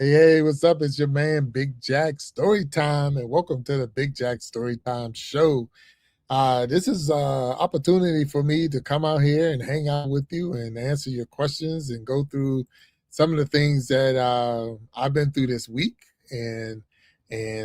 Hey, what's up? It's your man, Big Jack Storytime, and welcome to the Big Jack Storytime Show. This is opportunity for me to come out here and hang out with you and answer your questions and go through some of the things that I've been through this week and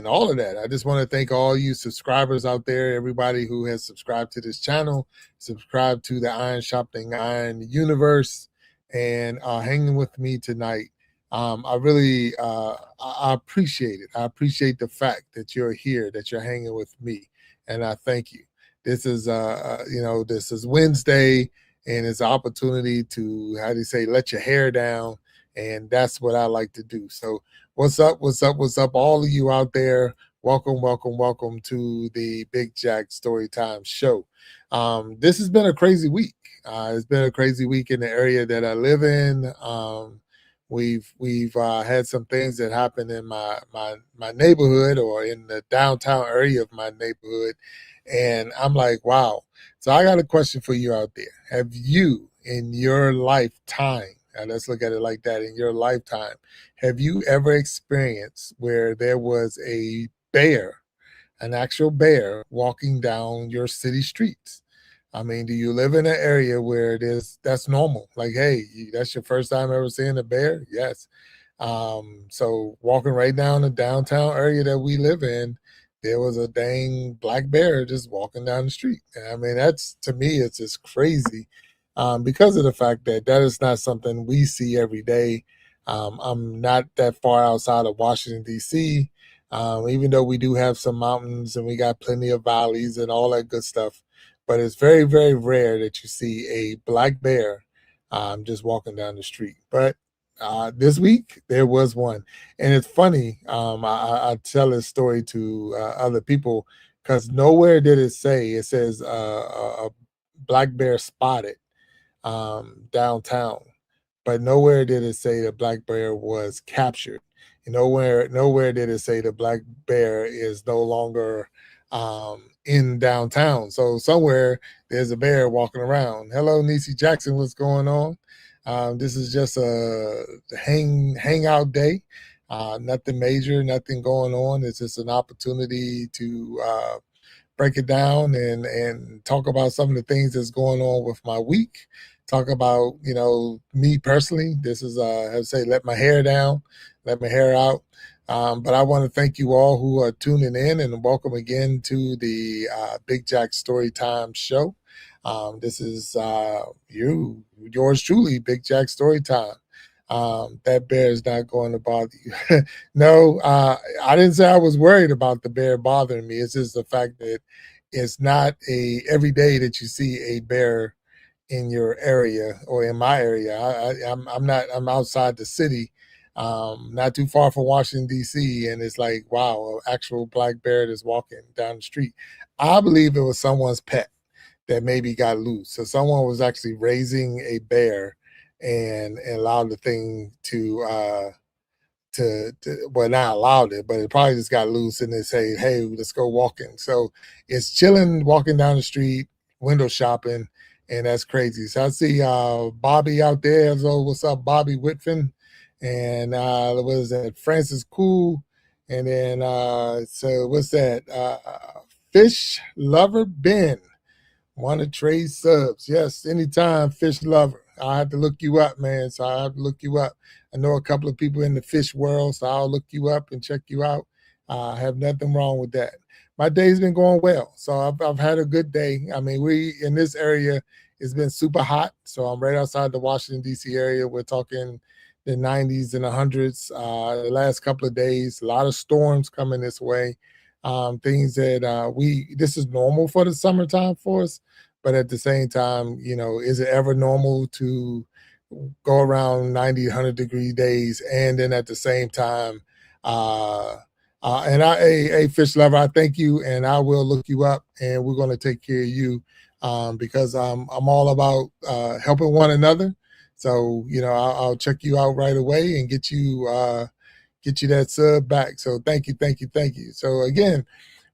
all of that. I just want to thank all you subscribers out there, everybody who has subscribed to this channel, subscribed to the Iron Shopping Iron Universe, and hanging with me tonight. I really I appreciate it. I appreciate the fact that you're here, that you're hanging with me, and I thank you. This is this is Wednesday, and it's an opportunity to, how do you say, let your hair down, and that's what I like to do. So what's up, what's up, what's up, all of you out there? Welcome, welcome, welcome to the Big Jack Storytime Show. This has been a crazy week. It's been a crazy week in the area that I live in. We've had some things that happened in my neighborhood, or in the downtown area of my neighborhood, and I'm like, wow. So I got a question for you out there. Have you, in your lifetime, and let's look at it like that, in your lifetime, have you ever experienced where there was a bear, an actual bear, walking down your city streets? I mean, do you live in an area where that's normal? Like, hey, that's your first time ever seeing a bear? Yes. So walking right down the downtown area that we live in, there was a dang black bear just walking down the street. And I mean, that's, to me, it's just crazy, because of the fact that that is not something we see every day. I'm not that far outside of Washington, D.C., even though we do have some mountains and we got plenty of valleys and all that good stuff. But it's very, very rare that you see a black bear just walking down the street. But this week there was one, and it's funny. I tell this story to other people because nowhere did it say. It says a black bear spotted downtown, but nowhere did it say the black bear was captured. Nowhere did it say the black bear is no longer in downtown. So somewhere there's a bear walking around. Hello, Niecy Jackson, what's going on? This is just a hangout day. Nothing major, nothing going on. It's just an opportunity to break it down and talk about some of the things that's going on with my week. Talk about, me personally. This is I say, let my hair down, let my hair out. But I want to thank you all who are tuning in, and welcome again to the Big Jack Storytime Show. This is yours truly, Big Jack Storytime. That bear is not going to bother you. No, I didn't say I was worried about the bear bothering me. It's just the fact that it's not a every day that you see a bear in your area or in my area. I'm outside the city, not too far from Washington D.C., and it's like, wow, an actual black bear that's walking down the street. I believe it was someone's pet that maybe got loose. So someone was actually raising a bear and allowed the thing to well, not allowed it, but it probably just got loose and they say, hey, let's go walking. So it's chilling, walking down the street, window shopping, and that's crazy. So I see Bobby out there. So what's up, Bobby Whitfin? And what is that? Francis Cool. And then so what's that? Fish Lover Ben. Want to trade subs? Yes, anytime, fish lover. I have to look you up, man. So I have to look you up. I know a couple of people in the fish world, so I'll look you up and check you out. I have nothing wrong with that. My day's been going well, so I've had a good day. I mean, we in this area, it's been super hot. So I'm right outside the Washington D.C. area. We're talking the 90s and 100s. The last couple of days, a lot of storms coming this way. Things that this is normal for the summertime for us, but at the same time, is it ever normal to go around 90, 100-degree days, and then at the same time, and a fish lover, I thank you, and I will look you up, and we're going to take care of you, because I'm all about helping one another. So I'll check you out right away and get you that sub back. So thank you, thank you, thank you. So again,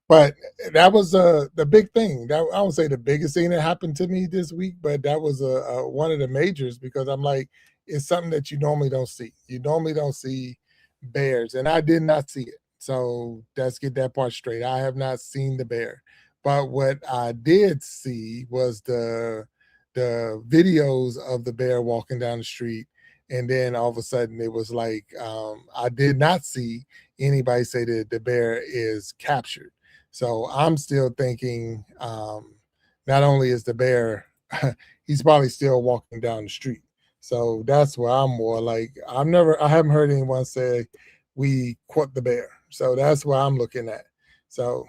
but that was the big thing. That I would say the biggest thing that happened to me this week, but that was one of the majors, because I'm like, it's something that you normally don't see. You normally don't see bears, and I did not see it. So let's get that part straight. I have not seen the bear, but what I did see was the videos of the bear walking down the street, and then all of a sudden it was like I did not see anybody say that the bear is captured. So I'm still thinking not only is the bear, he's probably still walking down the street. So that's where I'm more like I haven't heard anyone say we caught the bear. So that's where I'm looking at. So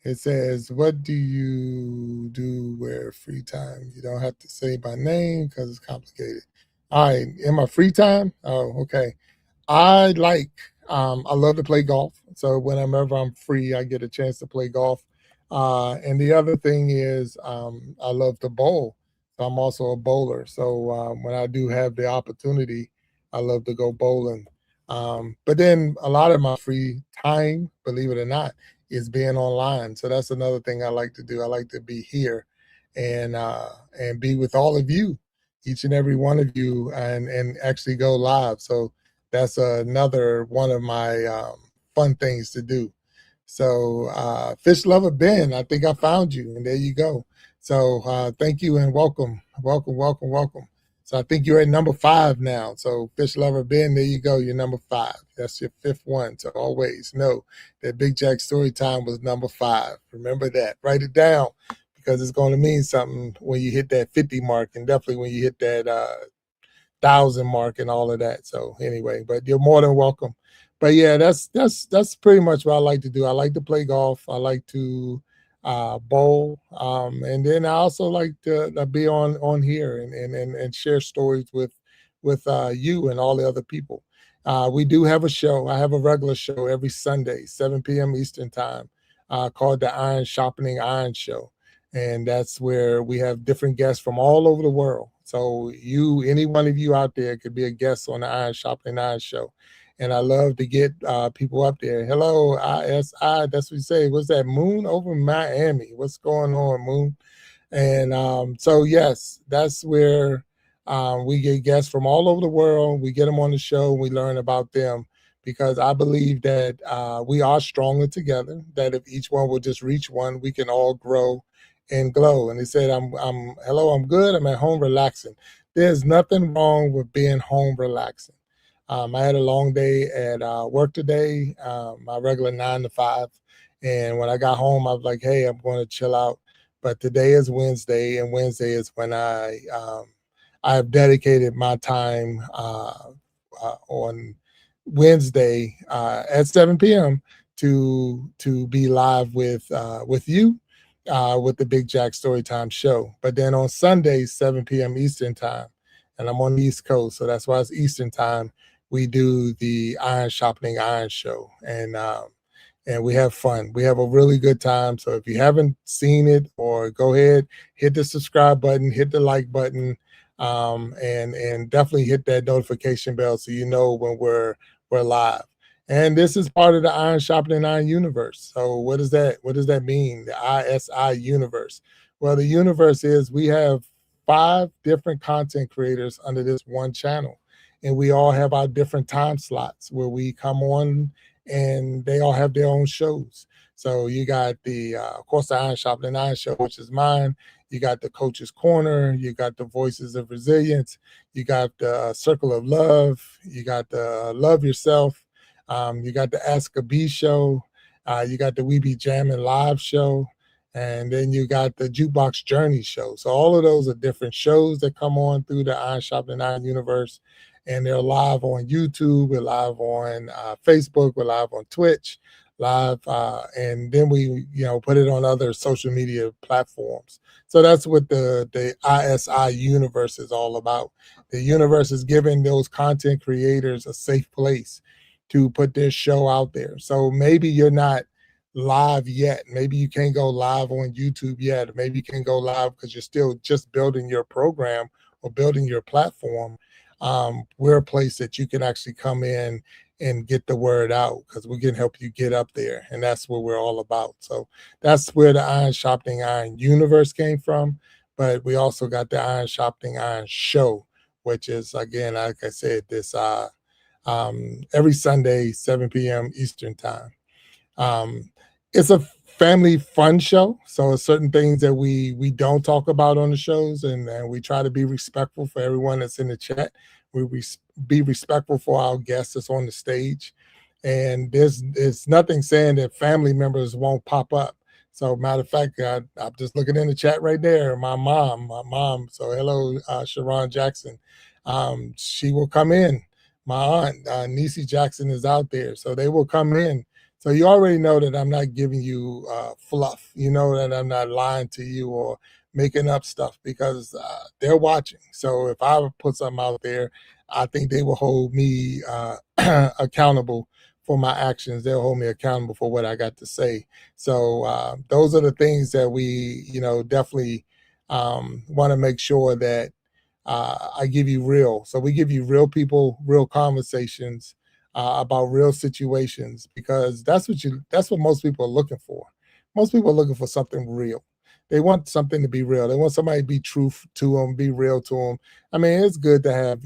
it says, "What do you do where free time? You don't have to say my name because it's complicated." All right, in my free time. Oh, okay. I like I love to play golf. So whenever I'm free, I get a chance to play golf. And the other thing is I love to bowl. So I'm also a bowler. So when I do have the opportunity, I love to go bowling. But then a lot of my free time, believe it or not, is being online. So that's another thing I like to do. I like to be here and be with all of you, each and every one of you, and actually go live. So that's another one of my fun things to do. So, Fish Lover Ben, I think I found you, and there you go. So, thank you and welcome, welcome, welcome, welcome. So, I think you're at number 5 now. So, Fish Lover Ben, there you go. You're number 5. That's your 5th one. So, always know that Big Jack Story Time was number 5. Remember that. Write it down because it's going to mean something when you hit that 50 mark, and definitely when you hit that 1,000 mark and all of that. So anyway, but you're more than welcome. But yeah, that's pretty much what I like to do. I like to play golf. I like to bowl, and then I also like to be on here and share stories with you and all the other people. We do have a show. I have a regular show every Sunday, 7 p.m. Eastern time, called the Iron Sharpening Iron Show, and that's where we have different guests from all over the world. So any one of you out there could be a guest on the Iron Shopping Iron Show. And I love to get people up there. Hello, ISI. That's what you say. What's that? Moon over Miami. What's going on, Moon? And so, yes, that's where we get guests from all over the world. We get them on the show. We learn about them because I believe that we are stronger together. That if each one will just reach one, we can all grow and glow. And they said, hello, I'm good. I'm at home relaxing. There's nothing wrong with being home relaxing. I had a long day at work today, my regular 9 to 5. And when I got home, I was like, hey, I'm going to chill out. But today is Wednesday, and Wednesday is when I have dedicated my time on Wednesday at 7 p.m. to be live with you with the Big Jack Storytime show. But then on Sundays, 7 p.m. Eastern time, and I'm on the East Coast, so that's why it's Eastern time. We do the Iron Sharpening Iron show, and we have fun. We have a really good time. So if you haven't seen it, or go ahead, hit the subscribe button, hit the like button, and definitely hit that notification bell so you know when we're live. And this is part of the Iron Sharpening Iron universe. So what does that mean? The ISI universe. Well, the universe is we have 5 different content creators under this one channel, and we all have our different time slots where we come on, and they all have their own shows. So you got of course, the Iron Sharpening Iron show, which is mine. You got the Coach's Corner. You got the Voices of Resilience. You got the Circle of Love. You got the Love Yourself. You got the Ask a Bee show. You got the We Be Jamming live show. And then you got the Jukebox Journey show. So all of those are different shows that come on through the Iron Sharpening Iron universe. And they're live on YouTube. We're live on Facebook. We're live on Twitch. Live, and then we, put it on other social media platforms. So that's what the ISI universe is all about. The universe is giving those content creators a safe place to put their show out there. So maybe you're not live yet. Maybe you can't go live on YouTube yet. Maybe you can go live because you're still just building your program or building your platform. We're a place that you can actually come in and get the word out because we can help you get up there. And that's what we're all about. So that's where the Iron Sharpening Iron universe came from. But we also got the Iron Sharpening Iron show, which is again, like I said, this every Sunday, 7 p.m. Eastern time. Um, it's a family fun show, so it's certain things that we don't talk about on the shows, and we try to be respectful for everyone that's in the chat. We be respectful for our guests that's on the stage, and there's nothing saying that family members won't pop up. So, matter of fact, I'm just looking in the chat right there. My mom. So, hello, Sharon Jackson. She will come in. My aunt, Niecy Jackson, is out there, so they will come in. So you already know that I'm not giving you fluff. You know that I'm not lying to you or making up stuff because they're watching. So if I put something out there, I think they will hold me accountable for my actions. They'll hold me accountable for what I got to say. So those are the things that we, definitely want to make sure that I give you real. So we give you real people, real conversations about real situations because that's what most people are looking for. Most people are looking for something real. They want something to be real. They want somebody to be truth to them, be real to them. I mean, it's good to have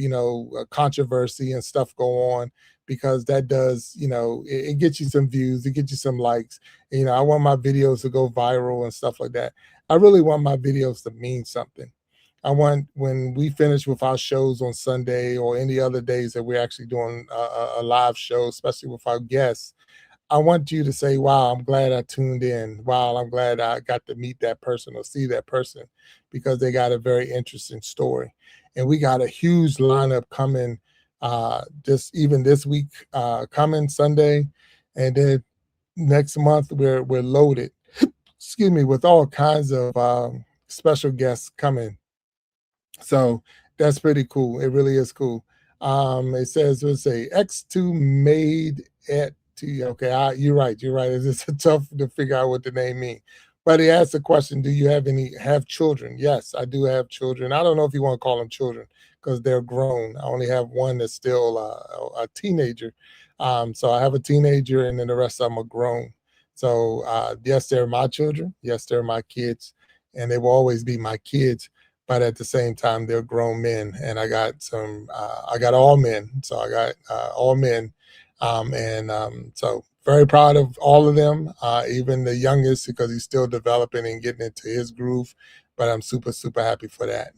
controversy and stuff go on because that does it gets you some views, it gets you some likes. I want my videos to go viral and stuff like that. I really want my videos to mean something. I want when we finish with our shows on Sunday or any other days that we're actually doing a live show, especially with our guests. I want you to say, wow, I'm glad I tuned in. Wow, I'm glad I got to meet that person or see that person because they got a very interesting story. And we got a huge lineup coming just even this week, coming Sunday. And then next month, we're loaded, excuse me, with all kinds of special guests coming, so that's pretty cool. It really is cool. It says, let's say X2 made it to, okay, you're right. You're right. It's tough to figure out what the name means. But he asked the question, do you have children? Yes, I do have children. I don't know if you want to call them children because they're grown. I only have one that's still a teenager. So I have a teenager and then the rest of them are grown. So yes, they're my children. Yes, they're my kids. And they will always be my kids, but at the same time they're grown men, and I got all men, so I got all men, and so very proud of all of them, even the youngest because he's still developing and getting into his groove, but I'm super happy for that.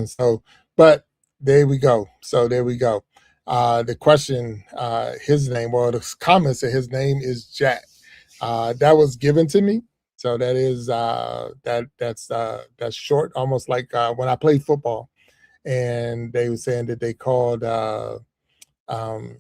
So but there we go, the question, his name, well, the comment said his name is Jack. That was given to me. So that is that's short, almost like when I played football, and they were saying that they called um,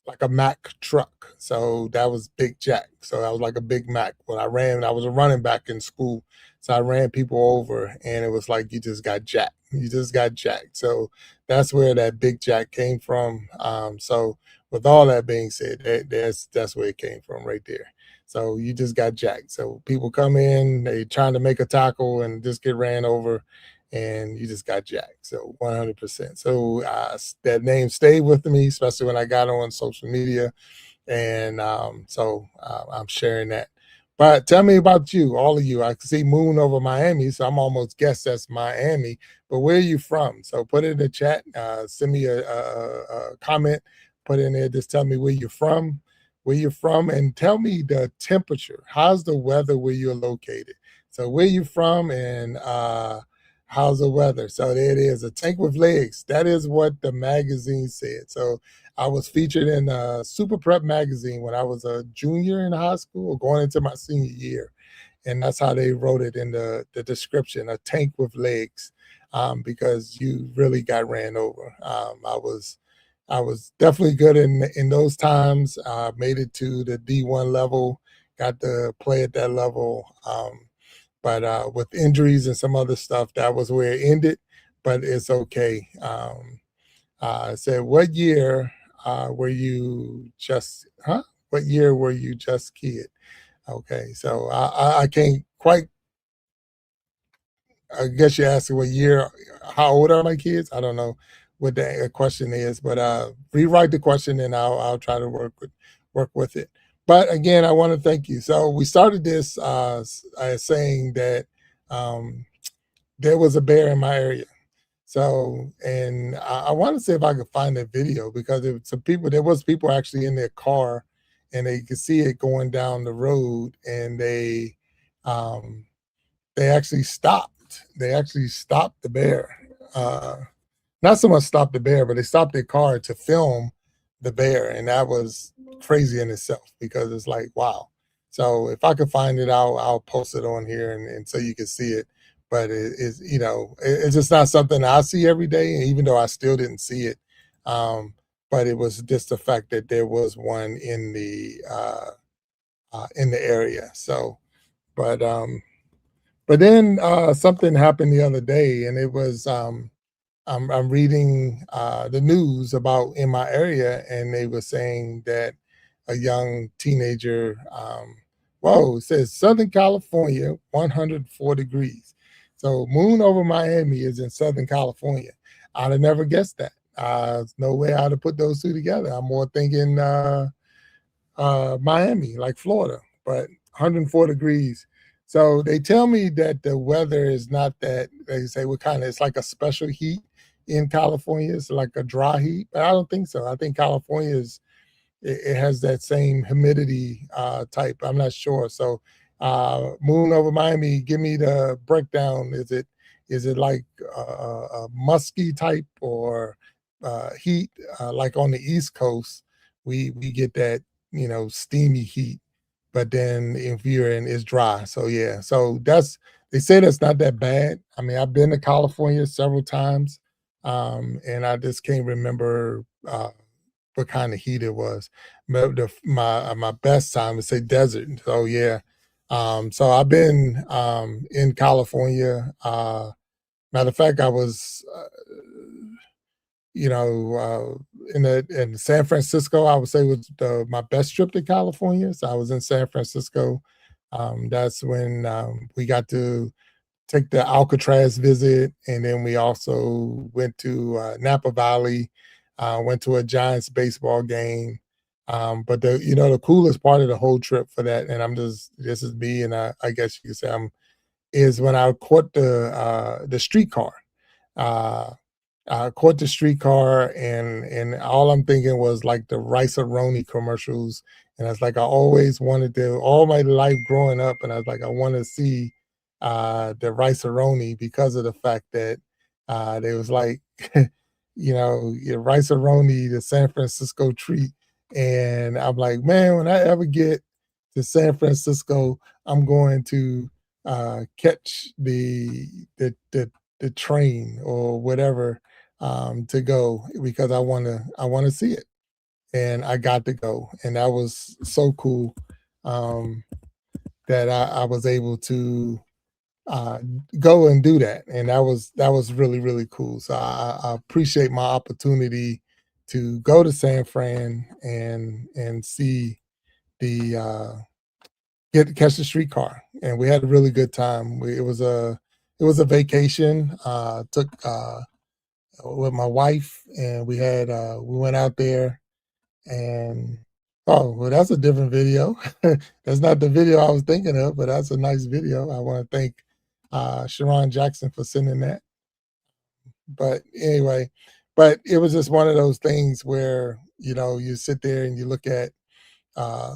like a Mack truck. So that was Big Jack. So I was like a Big Mac. When I ran, I was a running back in school. So I ran people over, and it was like you just got jacked. You just got jacked. So that's where that Big Jack came from. So with all that being said, that's where it came from right there. So you just got jacked. So people come in, they trying to make a tackle and just get ran over, and you just got jacked. So 100%. So that name stayed with me, especially when I got on social media, and I'm sharing that. But tell me about you, all of you. I can see Moon over Miami, so I'm almost guess that's Miami. But where are you from? So put it in the chat. Send me a comment. Put in there. Just tell me where you're from, and tell me the temperature. How's the weather where you're located? So where you from, and how's the weather? So there it is. A tank with legs. That is what the magazine said. So I was featured in Super Prep magazine when I was a junior in high school, or going into my senior year, and that's how they wrote it in the description: a tank with legs, because you really got ran over. I was definitely good in those times. Made it to the D1 level, got to play at that level. But with injuries and some other stuff, that was where it ended. But it's okay. I said, what year were you just, huh? What year were you just kid? Okay, so I can't quite, I guess you're asking what year, how old are my kids? I don't know what the question is, but rewrite the question and I'll try to work with it. But again, I want to thank you. So we started this saying that there was a bear in my area. So, and I want to see if I could find that video because there was people actually in their car, and they could see it going down the road, and um, they actually stopped. They actually stopped the bear. Not so much stopped the bear, but they stopped their car to film the bear, and that was crazy in itself because it's like, wow. So if I could find it, I'll post it on here, and so you can see it. But it's just not something I see every day, and even though I still didn't see it, um, but it was just the fact that there was one in the area. So, but then something happened the other day, and it was I'm reading the news about in my area, and they were saying that a young teenager, whoa, it says Southern California, 104 degrees. So moon over Miami is in Southern California. I'd have never guessed that. No way I'd have put those two together. I'm more thinking Miami, like Florida, but 104 degrees. So they tell me that the weather is not that, they say what kind of, it's like a special heat in California. It's like a dry heat, but I don't think so. I think California it has that same humidity type. I'm not sure. So moon over Miami, give me the breakdown. Is it like a musky type or heat like on the East Coast? We get that steamy heat, but then if you're in, it's dry. So yeah, so they say that's not that bad. I mean, I've been to California several times, and I just can't remember what kind of heat it was. My best time is say desert. So yeah, so I've been in California. Matter of fact, I was in San Francisco, I would say was my best trip to California. So I was in San Francisco. That's when we got to take the Alcatraz visit, and then we also went to Napa Valley, went to a Giants baseball game. But the coolest part of the whole trip for that, and this is me, and I guess you could say is when I caught the streetcar. Uh, caught the streetcar, and all I'm thinking was like the Rice-A-Roni commercials, and it's like I always wanted to all my life growing up, and I was like, I want to see the Rice-A-Roni because of the fact that they was like, your Rice-A-Roni, the San Francisco treat, and I'm like, man, when I ever get to San Francisco, I'm going to catch the train or whatever to go because I want to see it, and I got to go, and that was so cool um, that I was able to uh, go and do that, and that was really really cool. So I appreciate my opportunity to go to San Fran and see the get catch the streetcar, and we had a really good time. It was a vacation. Took with my wife, and we went out there, and oh well, that's a different video. That's not the video I was thinking of, but that's a nice video. I want to thank Sharon Jackson for sending that. But anyway, but it was just one of those things where you sit there and you look at uh,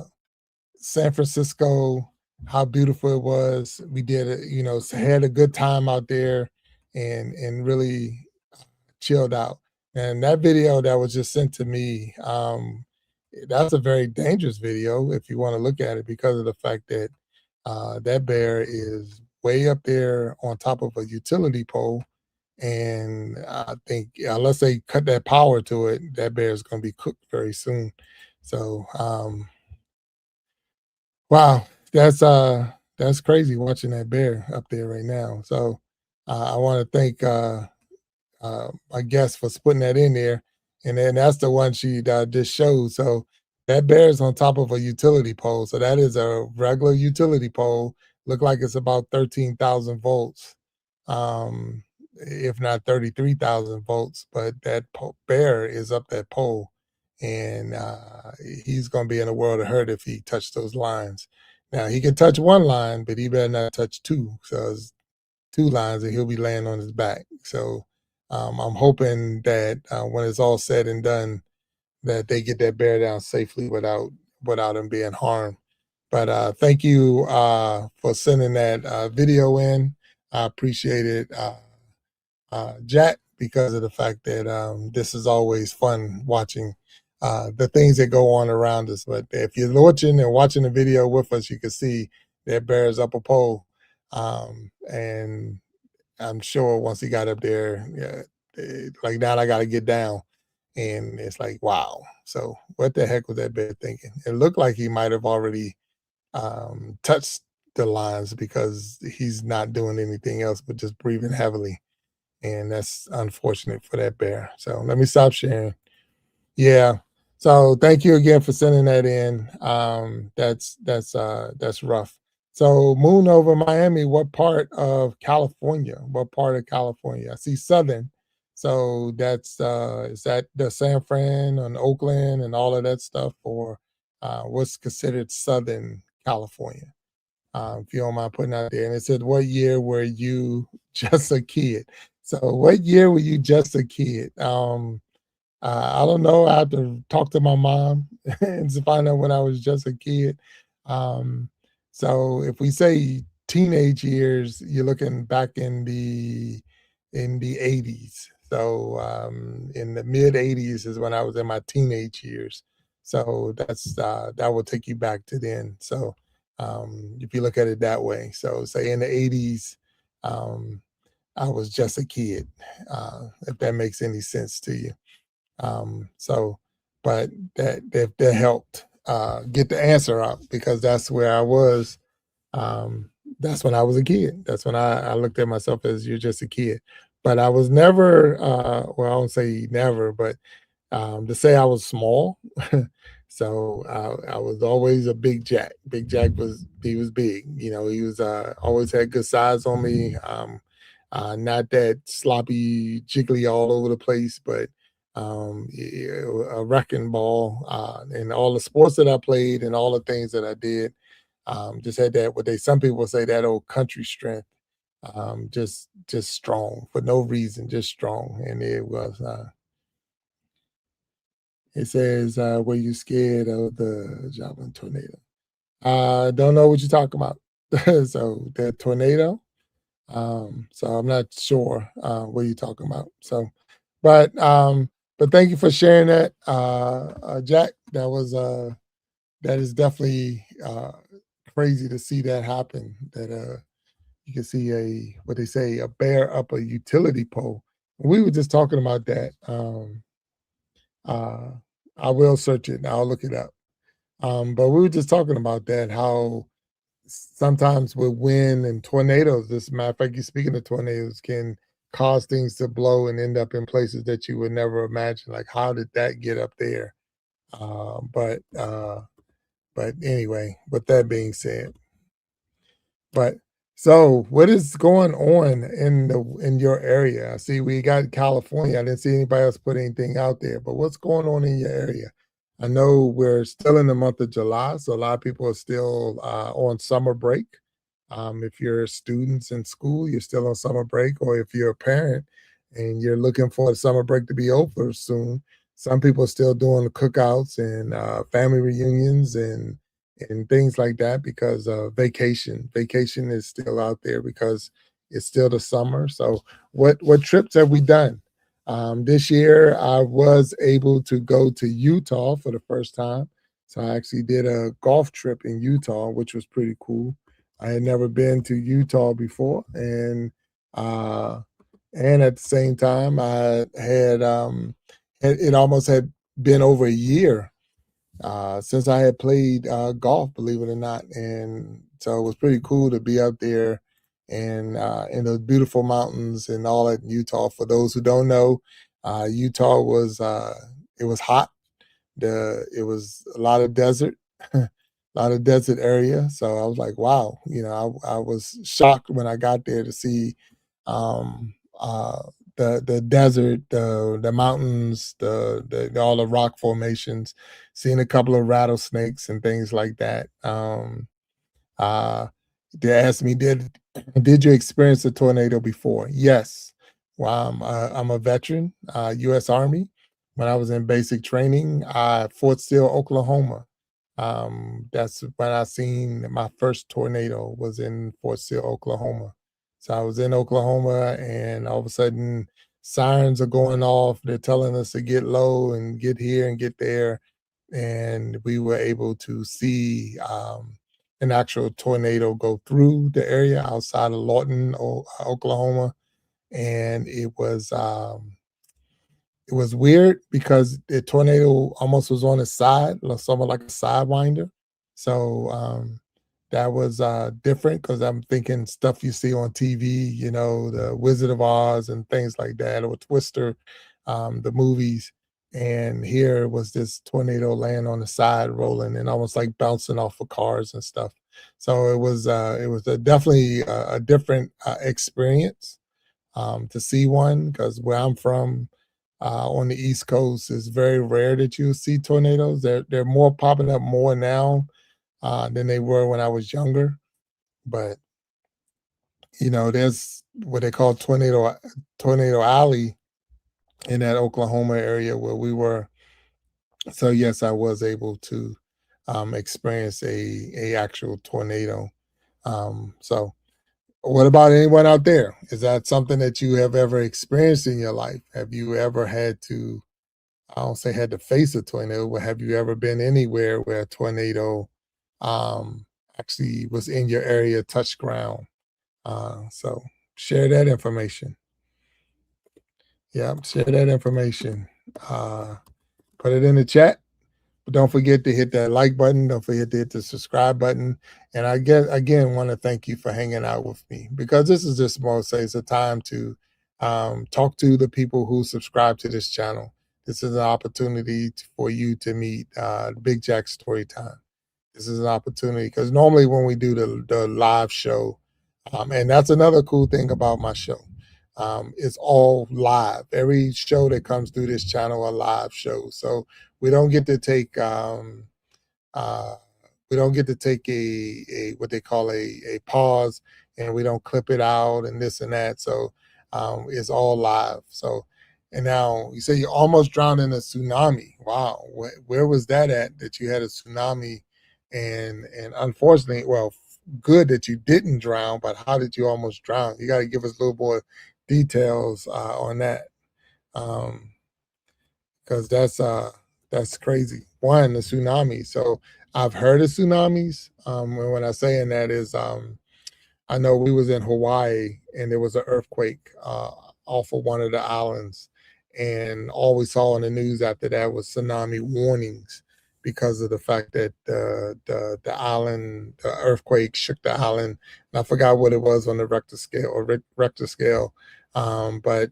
San Francisco, how beautiful it was. We did it, had a good time out there, and really chilled out. And that video that was just sent to me, that's a very dangerous video if you want to look at it because of the fact that that bear is way up there on top of a utility pole. And I think unless they cut that power to it, that bear is going to be cooked very soon. So, wow, that's crazy watching that bear up there right now. So, I want to thank my guest for putting that in there, and then that's the one she just showed. So that bear is on top of a utility pole. So that is a regular utility pole. Look like it's about 13,000 volts, if not 33,000 volts. But that bear is up that pole, and he's going to be in a world of hurt if he touched those lines. Now he can touch one line, but he better not touch two. So it's two lines, and he'll be laying on his back. So I'm hoping that when it's all said and done, that they get that bear down safely without him being harmed. But thank you for sending that video in. I appreciate it, Jack, because of the fact that this is always fun watching the things that go on around us. But if you're watching the video with us, you can see that bear is up a pole, and I'm sure once he got up there, yeah, like now I got to get down. And it's like, wow. So what the heck was that bear thinking? It looked like he might have already touched the lines because he's not doing anything else but just breathing heavily. And that's unfortunate for that bear. So let me stop sharing. Yeah. So thank you again for sending that in. That's rough. So moon over Miami, what part of California? What part of California? I see southern. So that's is that the San Fran and Oakland and all of that stuff, or what's considered Southern California? If you don't mind putting out there. And it said, what year were you just a kid? So what year were you just a kid? I don't know. I have to talk to my mom and to find out when I was just a kid. Um, so if we say teenage years, you're looking back in the 80s. So in the mid 80s is when I was in my teenage years. So that will take you back to then. So if you look at it that way, so say in the 80s, um, I was just a kid. If that makes any sense to you. So, but that helped get the answer out because that's where I was. That's when I was a kid. That's when I looked at myself as you're just a kid. But I was never, well, I won't say never, but to say I was small. So I was always a big Jack. Big Jack was big. You know, he was always had good size on me. Not that sloppy, jiggly all over the place, but a wrecking ball. And all the sports that I played and all the things that I did, just had that. What they some people say that old country strength. Just strong for no reason, just strong, and it was. It says, "Were you scared of the javelin tornado?" I don't know what you're talking about. So the tornado. So I'm not sure what you're talking about. So, but but thank you for sharing that, Jack. That is definitely crazy to see that happen. That you can see a what they say a bear up a utility pole. We were just talking about that. Uh, I will search it and I'll look it up. But we were just talking about that, how sometimes with wind and tornadoes, this matter of fact, you speaking of tornadoes, can cause things to blow and end up in places that you would never imagine. Like, how did that get up there? Uh, but uh, but anyway, with that being said, but so what is going on in your area? I see we got California. I didn't see anybody else put anything out there, but what's going on in your area? I know we're still in the month of July, so a lot of people are still on summer break. If you're students in school, you're still on summer break, or if you're a parent and you're looking for the summer break to be over soon, some people are still doing the cookouts and family reunions and things like that because vacation is still out there because it's still the summer. So what trips have we done? This year I was able to go to Utah for the first time. So I actually did a golf trip in Utah, which was pretty cool. I had never been to Utah before, uh, and at the same time, I had it almost had been over a year since I had played golf, believe it or not, and so it was pretty cool to be out there and in those beautiful mountains and all that in Utah. For those who don't know, Utah was it was hot. It was a lot of desert, a lot of desert area. So I was like, wow, you know, I was shocked when I got there to see um, uh, the desert, the mountains, all the rock formations, seeing a couple of rattlesnakes and things like that. Uh, they asked me, did you experience a tornado before? Yes. Well, I'm a veteran, U.S. Army. When I was in basic training, Fort Steele, Oklahoma. That's when I seen my first tornado was in Fort Steele, Oklahoma. So I was in Oklahoma, and all of a sudden, sirens are going off. They're telling us to get low and get here and get there, and we were able to see an actual tornado go through the area outside of Lawton, Oklahoma, and it was weird because the tornado almost was on its side, somewhat like a sidewinder. So that was different because I'm thinking stuff you see on TV, you know, the Wizard of Oz and things like that, or Twister, the movies. And here was this tornado laying on the side, rolling and almost like bouncing off of cars and stuff. So it was definitely a different experience to see one because where I'm from on the East Coast, it's very rare that you see tornadoes. They're more popping up more now than they were when I was younger. But you know, there's what they call tornado alley in that Oklahoma area where we were. So yes, I was able to experience a actual tornado. So what about anyone out there? Is that something that you have ever experienced in your life? Have you ever had to, I don't say had to face a tornado, but have you ever been anywhere where a tornado um, actually was in your area, touched ground? So share that information. Yeah, share that information. Uh, Put it in the chat. But don't forget to hit that like button. Don't forget to hit the subscribe button. And I guess again want to thank you for hanging out with me because this is just most it's a time to talk to the people who subscribe to this channel. This is an opportunity for you to meet Big Jack Storytime. This is an opportunity because normally when we do the live show, and that's another cool thing about my show. It's all live. Every show that comes through this channel are live shows. So we don't get to take uh, we don't get to take a what they call a pause, and we don't clip it out and this and that. So it's all live. So and now you say you almost drowned in a tsunami. Wow, where was that at? That you had a tsunami, and unfortunately, well, good that you didn't drown. But how did you almost drown? You got to give us a little more details on that. Um, because that's crazy. One, the tsunami. So I've heard of tsunamis. And when I saying that is, I know we was in Hawaii and there was an earthquake off of one of the islands, and all we saw in the news after that was tsunami warnings because of the fact that the island, the earthquake shook the island. And I forgot what it was on the Richter scale, but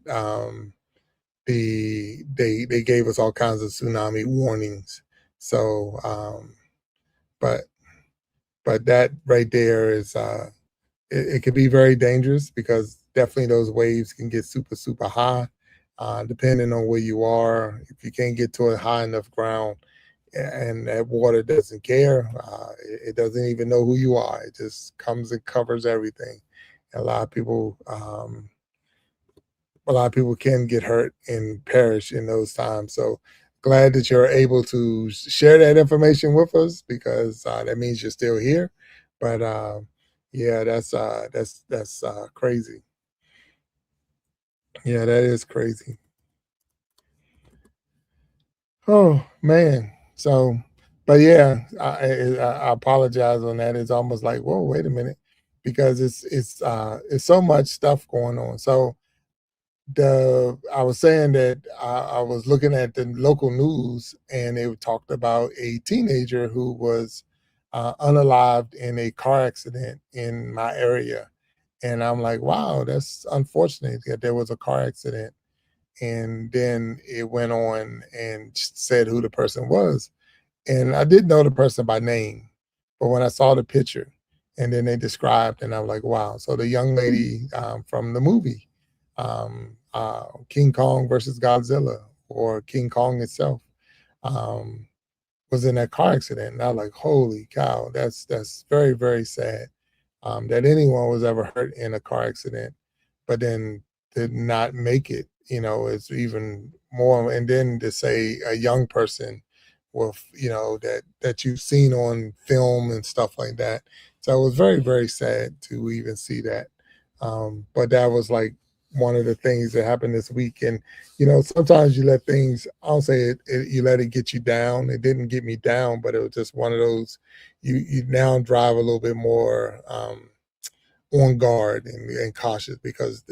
they gave us all kinds of tsunami warnings. So, but that right there is it could be very dangerous because definitely those waves can get super high, depending on where you are. If you can't get to a high enough ground, and that water doesn't care, it doesn't even know who you are. It just comes and covers everything. A lot of people can get hurt and perish in those times. So glad that you're able to share that information with us because that means you're still here. But yeah, that's crazy. Yeah, that is crazy. Oh man. So, but yeah, I apologize on that. It's almost like, whoa, wait a minute, because it's so much stuff going on. So the I was saying that I was looking at the local news and they talked about a teenager who was unalived in a car accident in my area, and I'm like, wow, that's unfortunate that there was a car accident. And then it went on and said who the person was, and I did know the person by name, but when I saw the picture and then they described, and I'm like, wow. So the young lady from the movie, King Kong versus Godzilla, or King Kong itself, um, was in that car accident. And I was like, holy cow, that's very sad that anyone was ever hurt in a car accident. But then to not make it, is even more. And then to say a young person with, that you've seen on film and stuff like that. So it was very, very sad to even see that. But that was like one of the things that happened this week. And, sometimes you let things, I don't say you let it get you down. It didn't get me down, but it was just one of those, you now drive a little bit more, on guard and cautious, because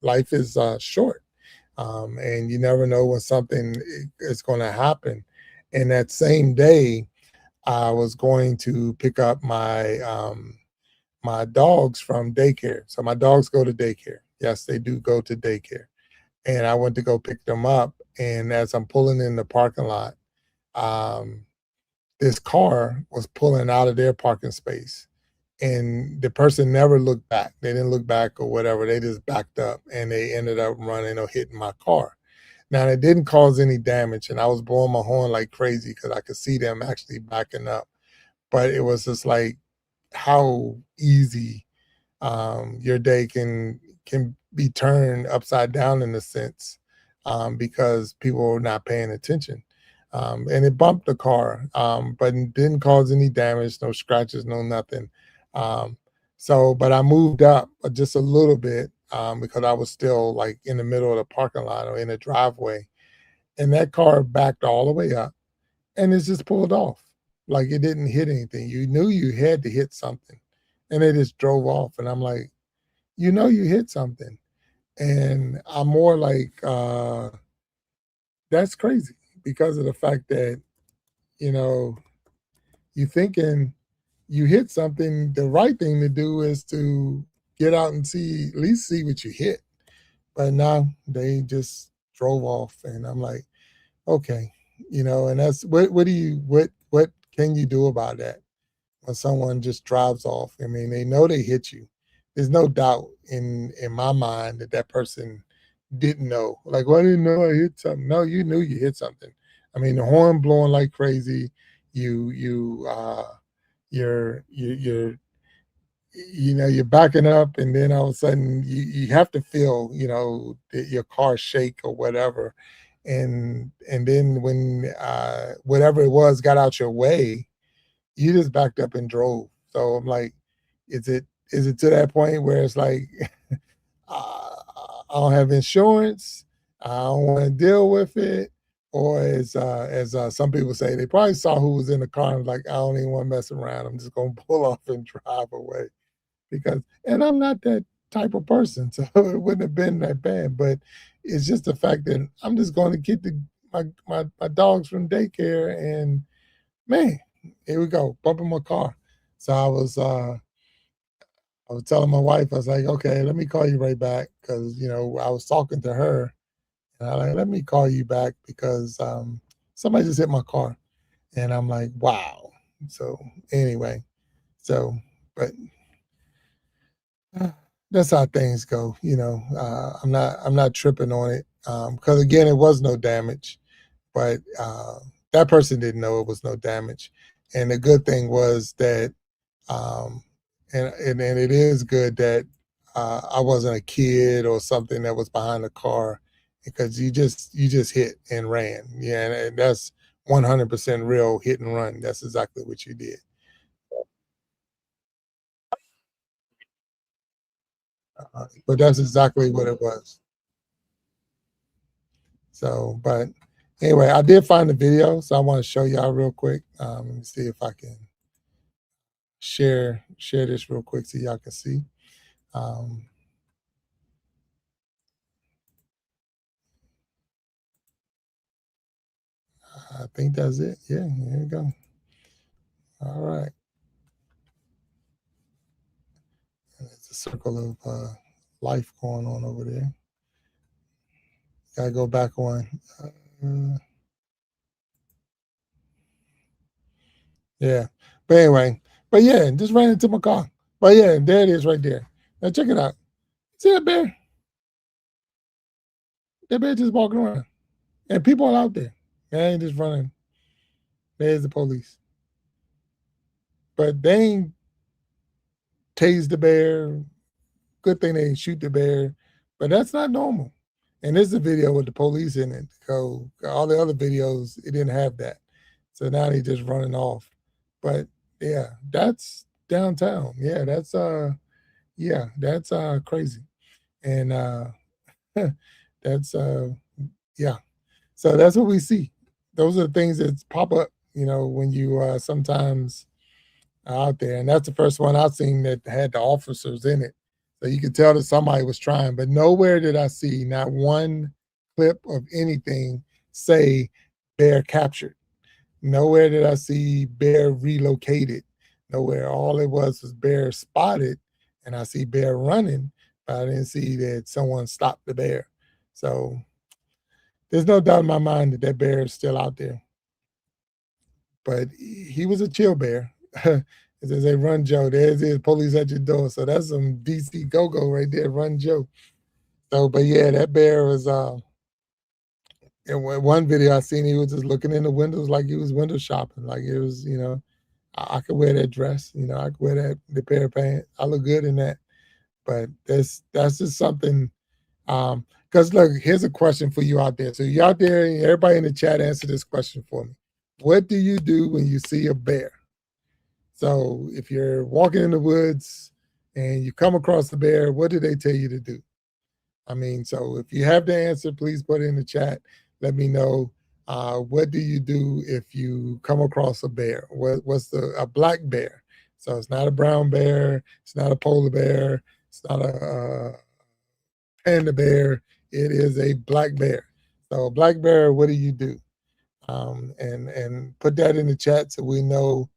life is short, and you never know when something is going to happen. And that same day, I was going to pick up my dogs from daycare. So my dogs go to daycare. Yes, they do go to daycare. And I went to go pick them up. And as I'm pulling in the parking lot, um, this car was pulling out of their parking space, and the person never looked back. They didn't look back or whatever. They just backed up, and they ended up running or hitting my car. Now, it didn't cause any damage, and I was blowing my horn like crazy because I could see them actually backing up. But it was just like how easy, your day can be turned upside down in a sense, because people are not paying attention. And it bumped the car, but it didn't cause any damage, no scratches, no nothing. Um, but I moved up just a little bit, because I was still like in the middle of the parking lot or in a driveway, and that car backed all the way up, and it just pulled off. Like it didn't hit anything. You knew you had to hit something, and it just drove off. And I'm like, you hit something. And I'm more like, that's crazy, because of the fact that, you know, you thinking you hit something, the right thing to do is to get out and see, at least see what you hit. But now they just drove off, and I'm like, okay, and that's what can you do about that when someone just drives off? I mean, they know they hit you. There's no doubt in my mind that that person didn't know. Like, well, I didn't know I hit something. No, you knew you hit something. I mean, the horn blowing like crazy. You're you're backing up, and then all of a sudden you have to feel, your car shake or whatever, and then when whatever it was got out your way, you just backed up and drove. So I'm like, is it to that point where it's like, I don't have insurance, I don't want to deal with it, or as some people say, they probably saw who was in the car and was like, I don't even want to mess around. I'm just gonna pull off and drive away, because, and I'm not that type of person, so it wouldn't have been that bad. But it's just the fact that I'm just going to get my dogs from daycare, and man, here we go, bumping my car. So I was telling my wife, I was like, okay, let me call you right back, because I was talking to her, and I like, let me call you back because somebody just hit my car, and I'm like, wow. So anyway, so but that's how things go. I'm not tripping on it, because again, it was no damage, but that person didn't know it was no damage. And the good thing was that, um, and it is good that I wasn't a kid or something that was behind the car, because you just hit and ran. Yeah, and that's 100% real hit and run. That's exactly what you did. But that's exactly what it was. So, but anyway, I did find the video, so I want to show y'all real quick. Let me see if I can share this real quick so y'all can see. Um, I think that's it. Yeah, here we go. All right. It's a circle of life going on over there. Gotta go back on. Yeah. But anyway, but yeah, just ran into my car. But yeah, there it is right there. Now check it out. See that bear? That bear just walking around. And people are out there. They ain't just running. There's the police. But they ain't tase the bear. Good thing they didn't shoot the bear. but that's not normal. And this is a video with the police in it. So all the other videos, it didn't have that. So now they just running off. But yeah, that's downtown. That's crazy. And that's yeah. So that's what we see. Those are the things that pop up, when you sometimes out there. And that's the first one I've seen that had the officers in it. So you could tell that somebody was trying, but nowhere did I see not one clip of anything say bear captured. Nowhere did I see bear relocated. Nowhere. All it was bear spotted, and I see bear running, but I didn't see that someone stopped the bear. So there's no doubt in my mind that that bear is still out there. But he was a chill bear. As they say, Run Joe. There's his police at your door. So that's some DC go-go right there, Run Joe. So, but yeah, that bear was in one video I seen, he was just looking in the windows like he was window shopping. Like it was, I could wear that dress, I could wear the pair of pants. I look good in that. But that's just something. Because look, here's a question for you out there. So you out there, everybody in the chat, answer this question for me. What do you do when you see a bear? So if you're walking in the woods and you come across the bear, what do they tell you to do? I mean, so if you have the answer, please put it in the chat. Let me know. What do you do if you come across a bear? What's a black bear? So it's not a brown bear. It's not a polar bear. It's not a panda bear. It is a black bear. So a black bear, what do you do? And put that in the chat so we know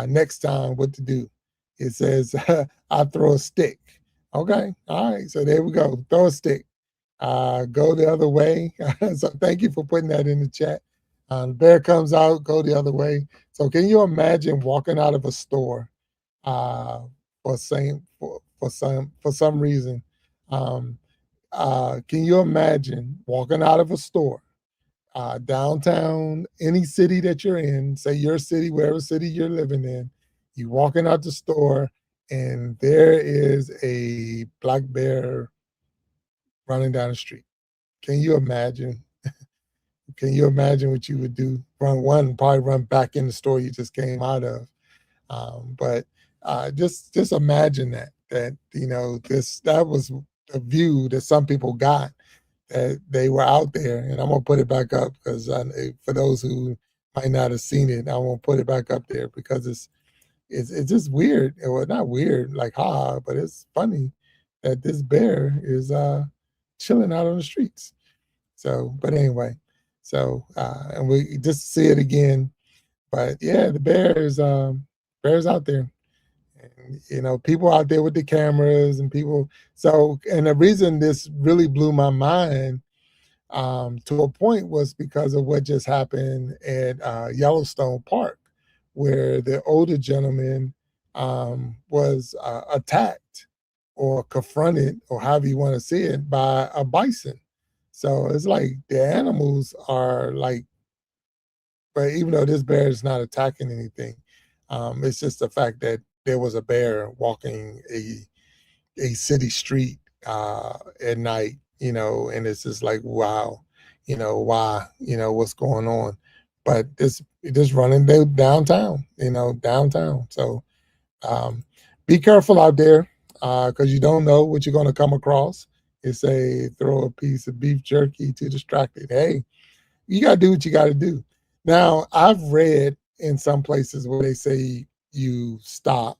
next time what to do. It says I throw a stick. Okay, all right. So there we go. Throw a stick. Go the other way. So thank you for putting that in the chat. The bear comes out, go the other way. So can you imagine walking out of a store uh, for some reason? Um, can you imagine walking out of a store downtown, any city that you're in, say your city, wherever city you're living in, you walking out the store and there is a black bear running down the street. Can you imagine? Can you imagine what you would do? Probably run back in the store you just came out of. But just imagine that was a view that some people got, that they were out there. And I'm gonna put it back up because for those who might not have seen it, I won't put it back up there because it's just weird. Well, not weird like but it's funny that this bear is chilling out on the streets. So, but anyway, and we just see it again. But yeah, the bears out there. And, people out there with the cameras and people. So, and the reason this really blew my mind to a point was because of what just happened at Yellowstone Park, where the older gentleman was attacked or confronted, or however you want to see it, by a bison. So it's like the animals are like, but even though this bear is not attacking anything, it's just the fact that there was a bear walking a city street at night, and it's just like, wow, why, what's going on? But this running downtown, downtown. So be careful out there because you don't know what you're going to come across. It's a throw a piece of beef jerky to distracted. Hey, you got to do what you got to do. Now, I've read in some places where they say you stop,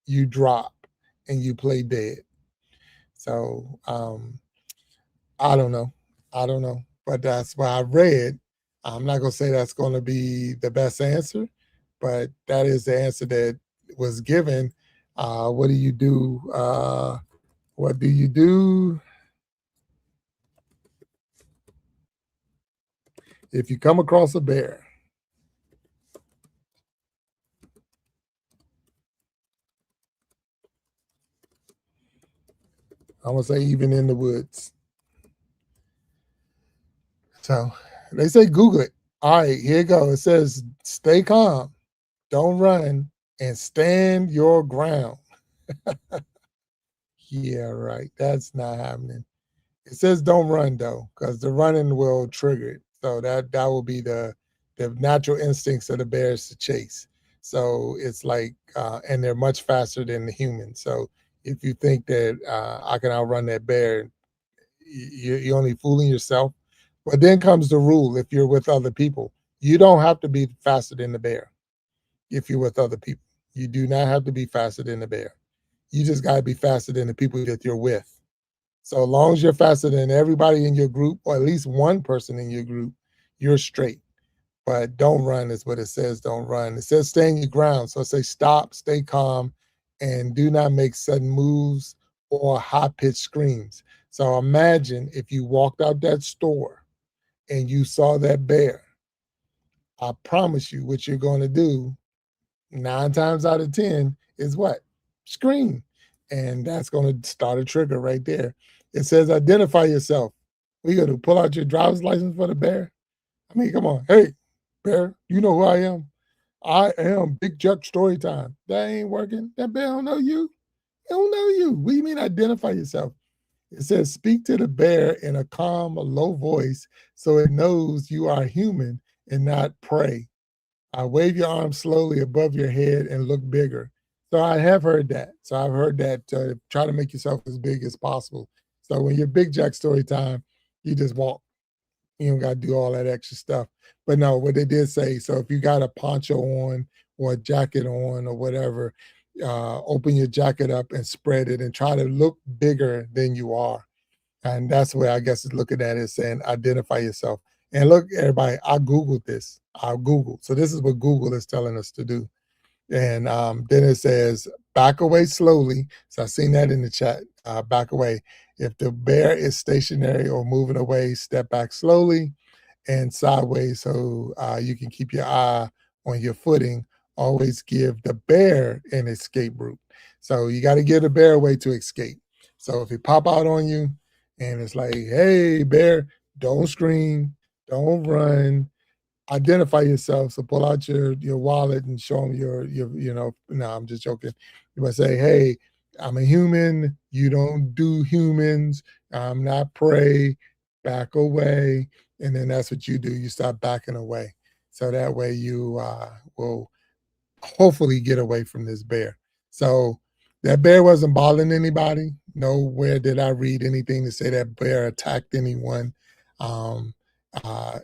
you drop, and you play dead. So I don't know. I don't know. But that's what I read. I'm not going to say that's going to be the best answer, but that is the answer that was given. What do you do? What do you do if you come across a bear? I'm going to say even in the woods. So they say Google it. All right, here you go. It says stay calm, don't run, and stand your ground. Yeah, right. That's not happening. It says don't run though, because the running will trigger it. So that will be the natural instincts of the bears to chase. So it's like, and they're much faster than the humans. So if you think that I can outrun that bear, you're only fooling yourself. But then comes the rule: if you're with other people, you don't have to be faster than the bear. If you're with other people, you do not have to be faster than the bear. You just got to be faster than the people that you're with. So as long as you're faster than everybody in your group, or at least one person in your group, you're straight. But don't run is what it says. Don't run. It says stay in your ground. So it says stop, stay calm, and do not make sudden moves or high pitched screams. So imagine if you walked out that store and you saw that bear. I promise you, what you're going to do 9 times out of 10 is what? Scream. And that's going to start a trigger right there. It says identify yourself. We got to pull out your driver's license for the bear. I mean, come on. Hey, bear, you know who I am? I am Big Chuck Storytime. That ain't working. That bear don't know you. He don't know you. What do you mean identify yourself? It says speak to the bear in a calm, low voice so it knows you are human and not prey. Wave your arm slowly above your head and look bigger. So I have heard that. So I've heard that try to make yourself as big as possible. So when you're Big Jack story time, you just walk. You don't got to do all that extra stuff. But no, what they did say, so if you got a poncho on or a jacket on or whatever, open your jacket up and spread it and try to look bigger than you are. And that's where I guess it's looking at it saying identify yourself. And look, everybody, I Googled this. I Googled. So this is what Google is telling us to do. And then it says back away slowly. So I've seen that in the chat. Back away. If the bear is stationary or moving away, step back slowly and sideways so you can keep your eye on your footing. Always give the bear an escape route. So you got to give the bear a way to escape. So if it pop out on you and it's like, hey, bear, don't scream, don't run, identify yourself. So pull out your wallet and show them your no, I'm just joking. You might say, hey, I'm a human. You don't do humans. I'm not prey. Back away. And then that's what you do. You start backing away. So that way you will hopefully get away from this bear. So that bear wasn't bothering anybody. Nowhere did I read anything to say that bear attacked anyone. Um,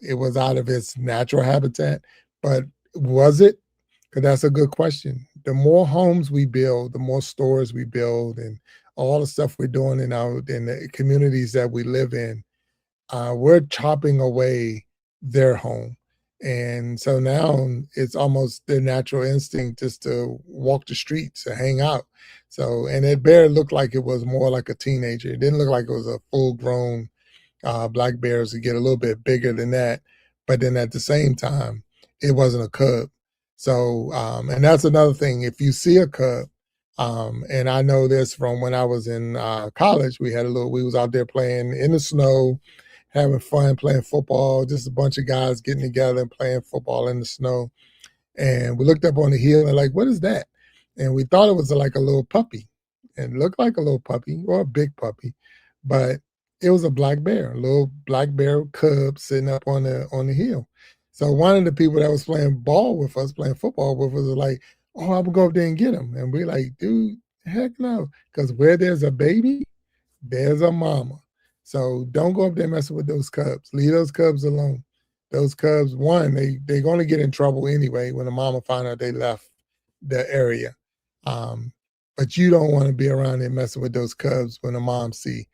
it was out of its natural habitat, but was it? Because that's a good question. The more homes we build, the more stores we build, and all the stuff we're doing in the communities that we live in, we're chopping away their home. And so now it's almost their natural instinct just to walk the streets and hang out. So, and that bear looked like it was more like a teenager. It didn't look like it was a full grown black bears to get a little bit bigger than that. But then at the same time, it wasn't a cub. So, and that's another thing. If you see a cub, and I know this from when I was in college, we was out there playing in the snow, having fun, playing football, just a bunch of guys getting together and playing football in the snow. And we looked up on the hill and like, what is that? And we thought it was like a little puppy. It looked like a little puppy or a big puppy, but it was a black bear, a little black bear cub sitting up on the hill. So one of the people that was playing ball with us, playing football with us, was like, "Oh, I'm gonna go up there and get him." And we're like, "Dude, heck no!" Because where there's a baby, there's a mama. So don't go up there messing with those cubs. Leave those cubs alone. Those cubs, one, they're going to get in trouble anyway when the mama find out they left the area. Um, but you don't want to be around there messing with those cubs when the mom see.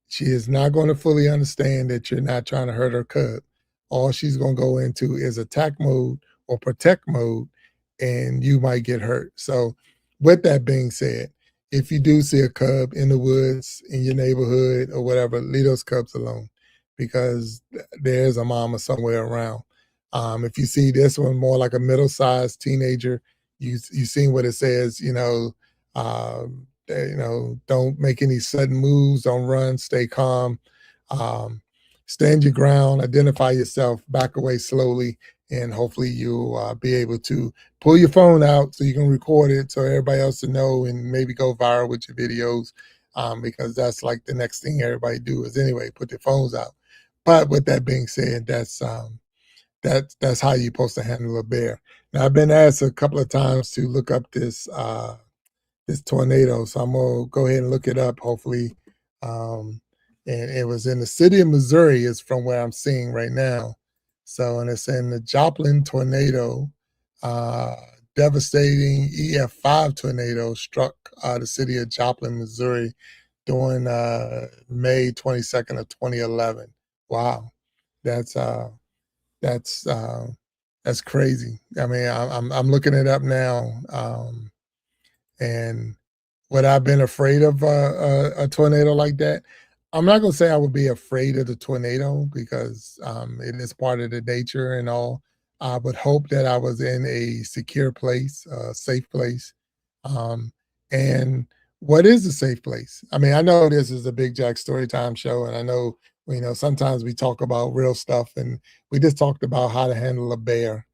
She is not going to fully understand that you're not trying to hurt her cub. All she's going to go into is attack mode or protect mode, and you might get hurt. So, with that being said, if you do see a cub in the woods in your neighborhood or whatever, leave those cubs alone because there's a mama somewhere around. If you see this one more like a middle-sized teenager, you seen what it says, don't make any sudden moves, don't run, stay calm, um, stand your ground, identify yourself, back away slowly, and hopefully you'll be able to pull your phone out so you can record it so everybody else to know and maybe go viral with your videos. because that's like the next thing everybody do is anyway put their phones out. But with that being said, that's how you're supposed to handle a bear. Now I've been asked a couple of times to look up this tornado. So I'm gonna go ahead and look it up. Hopefully, and it was in the city of Missouri. Is from where I'm seeing right now. So and it's in the Joplin tornado. Uh, Devastating EF5 tornado struck the city of Joplin, Missouri, during May 22nd of 2011. Wow, that's uh, that's uh, that's crazy. I mean, I'm looking it up now. And would I have been afraid of a tornado like that? I'm not gonna say I would be afraid of the tornado because it is part of the nature and all. I would hope that I was in a secure place, a safe place. Um, and what is a safe place? I mean, I know this is a Big Jack Storytime show, and I know sometimes we talk about real stuff, and we just talked about how to handle a bear.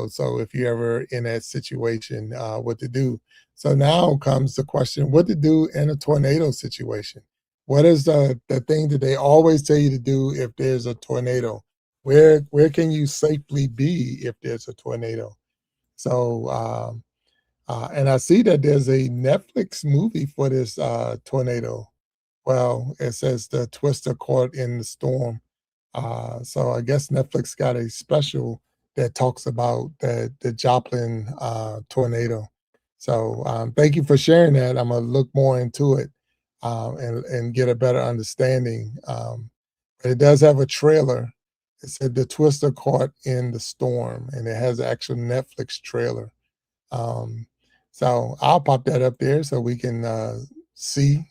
So if you're ever in that situation, what to do. So now comes the question, what to do in a tornado situation? What is the thing that they always tell you to do if there's a tornado? Where can you safely be if there's a tornado? So and I see that there's a Netflix movie for this tornado. Well, it says the twister caught in the storm. So I guess Netflix got a special that talks about the Joplin tornado. So thank you for sharing that. I'm gonna look more into it and get a better understanding. But it does have a trailer. It said the twister caught in the storm, and it has an actual Netflix trailer. Um, so I'll pop that up there so we can see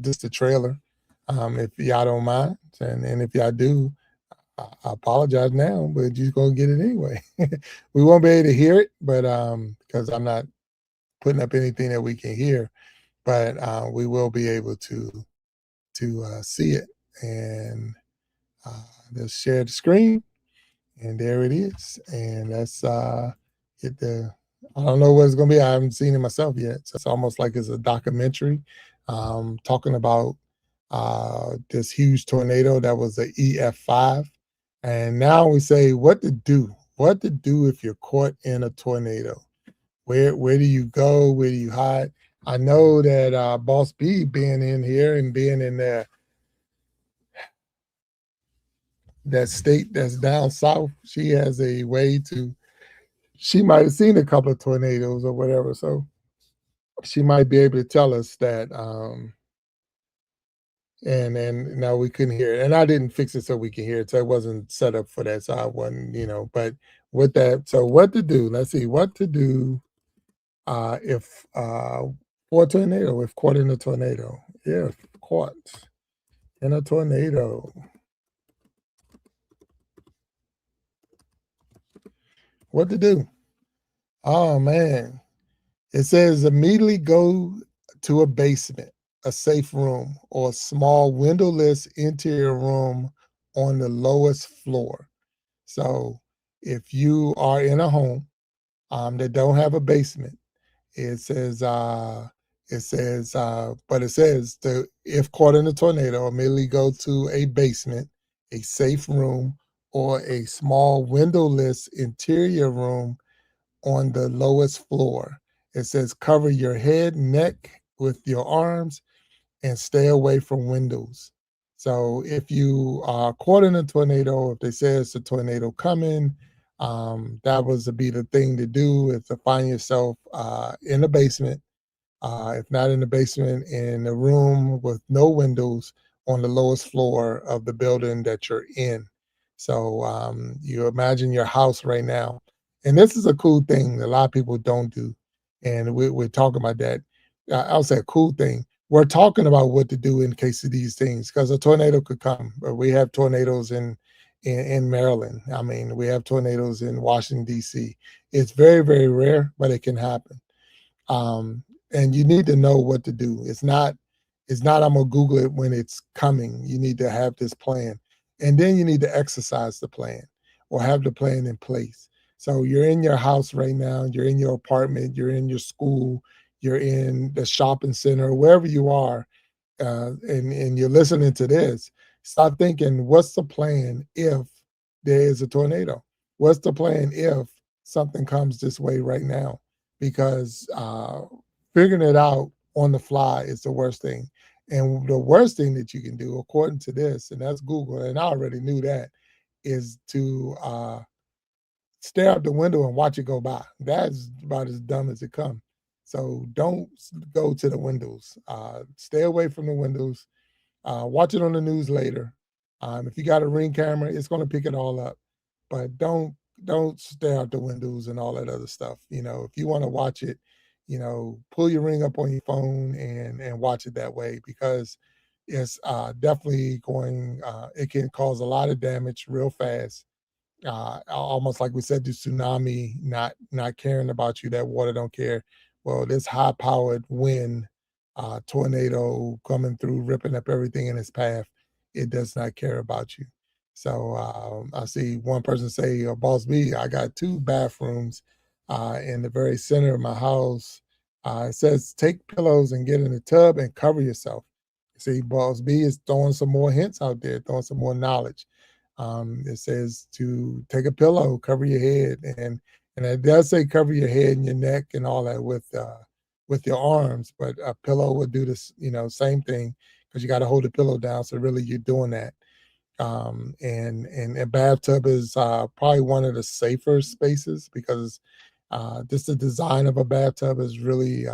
just the trailer if y'all don't mind. And if y'all do, I apologize now, but you're gonna get it anyway. We won't be able to hear it, but because I'm not putting up anything that we can hear, but we will be able to see it and just share the screen, and there it is. And let's get the. I don't know what it's gonna be. I haven't seen it myself yet, so it's almost like it's a documentary talking about this huge tornado that was a EF5. And now we say what to do. What to do if you're caught in a tornado? Where do you go? Where do you hide? I know that Boss B being in here and being in that state that's down south, she has a way to. She might have seen a couple of tornadoes or whatever, so she might be able to tell us that. And now we couldn't hear it, and I didn't fix it so we can hear it, so it wasn't set up for that, so I wasn't, but with that, so what to do? Let's see what to do if for a tornado, if caught in a tornado, if caught in a tornado, what to do? Oh man, it says immediately go to a basement, a safe room, or a small windowless interior room on the lowest floor. So if you are in a home that don't have a basement, it says but it says if caught in a tornado, immediately go to a basement, a safe room, or a small windowless interior room on the lowest floor. It says cover your head, neck with your arms and stay away from windows. So if you are caught in a tornado, if they say it's a tornado coming, that was to be the thing to do is to find yourself in the basement, if not in the basement, in a room with no windows on the lowest floor of the building that you're in. So you imagine your house right now. And this is a cool thing that a lot of people don't do. And we're talking about that. I'll say a cool thing. We're talking about what to do in case of these things because a tornado could come. We have tornadoes in Maryland. I mean, we have tornadoes in Washington, D.C. It's very, very rare, but it can happen. And you need to know what to do. It's not I'm gonna Google it when it's coming. You need to have this plan. And then you need to exercise the plan or have the plan in place. So you're in your house right now, you're in your apartment, you're in your school, you're in the shopping center, wherever you are, and you're listening to this, start thinking, what's the plan if there is a tornado? What's the plan if something comes this way right now? Because figuring it out on the fly is the worst thing. And the worst thing that you can do, according to this, and that's Google, and I already knew that, is to stare out the window and watch it go by. That's about as dumb as it comes. So don't go to the windows. Stay away from the windows. Watch it on the news later. If you got a Ring camera, it's going to pick it all up. But don't stare out the windows and all that other stuff. You know, if you want to watch it, you know, pull your Ring up on your phone and watch it that way, because it's definitely going. It can cause a lot of damage real fast, almost like we said, the tsunami not caring about you, that water don't care. Well, this high powered wind, tornado coming through, ripping up everything in its path, it does not care about you. So I see one person say, "Boss B, I got two bathrooms in the very center of my house." It says, "Take pillows and get in the tub and cover yourself." See, Boss B is throwing some more hints out there, throwing some more knowledge. It says to take a pillow, cover your head, and it does say cover your head and your neck and all that with your arms, but a pillow would do this, you know, same thing, because you got to hold the pillow down. So really, you're doing that. And a bathtub is probably one of the safer spaces, because just the design of a bathtub is really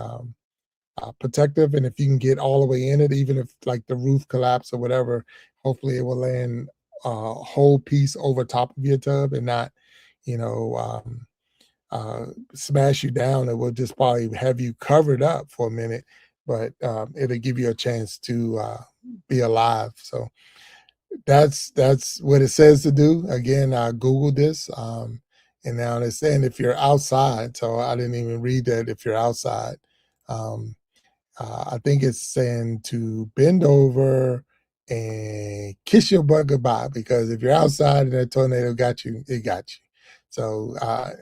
protective. And if you can get all the way in it, even if like the roof collapse or whatever, hopefully it will land a whole piece over top of your tub and not, you know, smash you down. It will just probably have you covered up for a minute, but it'll give you a chance to be alive. So that's what it says to do. Again, I Googled this. And now it's saying if you're outside, so I didn't even read that if you're outside. Um, I think it's saying to bend over and kiss your butt goodbye, because if you're outside and that tornado got you, it got you. So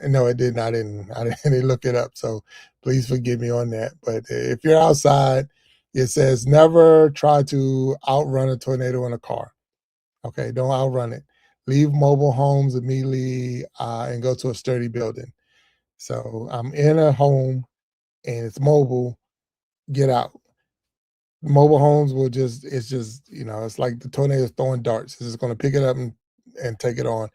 no, it didn't. I didn't look it up. So please forgive me on that. But if you're outside, it says never try to outrun a tornado in a car. Okay, don't outrun it. Leave mobile homes immediately and go to a sturdy building. So I'm in a home and it's mobile. Get out. Mobile homes will just, it's just, you know, it's like the tornado throwing darts. It's just going to pick it up and take it on.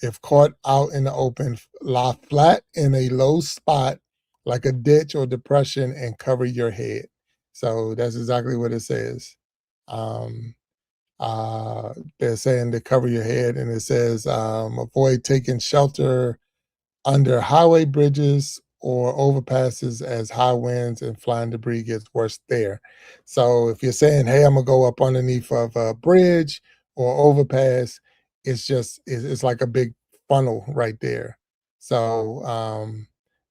If caught out in the open, lie flat in a low spot like a ditch or depression and cover your head. So that's exactly what it says. Um, they're saying to cover your head, and it says avoid taking shelter under highway bridges or overpasses as high winds and flying debris gets worse there. So if you're saying, "Hey, I'm gonna go up underneath of a bridge or overpass," it's like a big funnel right there. So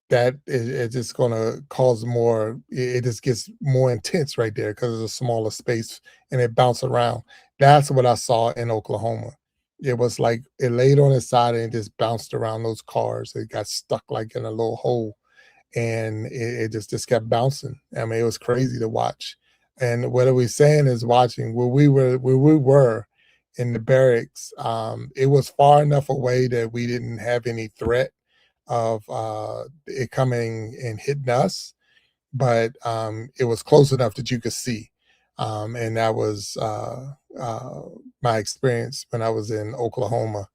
that is just gonna cause more. It just gets more intense right there because it's a smaller space and it bounces around. That's what I saw in Oklahoma. It was like it laid on its side and just bounced around those cars. It got stuck like in a little hole, and it just kept bouncing. I mean, it was crazy to watch. And what are we saying is watching where we were in the barracks. It was far enough away that we didn't have any threat of it coming and hitting us, but it was close enough that you could see. And that was my experience when I was in Oklahoma.